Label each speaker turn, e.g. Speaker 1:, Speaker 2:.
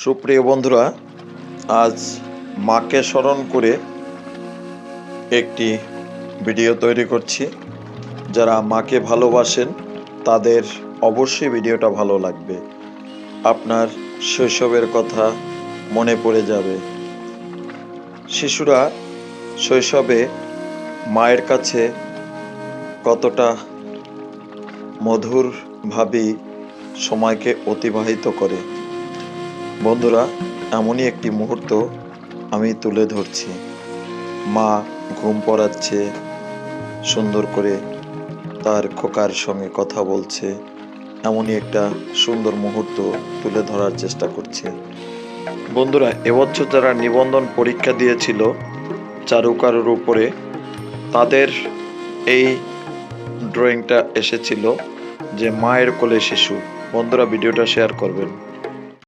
Speaker 1: সুপ্রিয় বন্ধুরা, আজ মাকে স্মরণ করে একটি ভিডিও তৈরি করছি। যারা মাকে ভালোবাসেন তাদের অবশ্যই ভিডিওটা ভালো লাগবে। আপনার শৈশবের কথা মনে পড়ে যাবে। শিশুরা শৈশবে মায়ের কাছে কতটা মধুরভাবে সময়কে অতিবাহিত করে। বন্ধুরা, এমনই একটি মুহূর্ত আমি তুলে ধরছি। মা ঘুম পড়াচ্ছে, সুন্দর করে তার খোকার সঙ্গে কথা বলছে, এমনই একটা সুন্দর মুহূর্ত তুলে ধরার চেষ্টা করছি। বন্ধুরা, এবছর যারা নিবন্ধন পরীক্ষা দিয়েছিল চারুকারুর উপরে, তাদের এই ড্রয়িংটা এসেছিল যে মায়ের কোলে শিশু। বন্ধুরা, ভিডিওটা শেয়ার করবেন।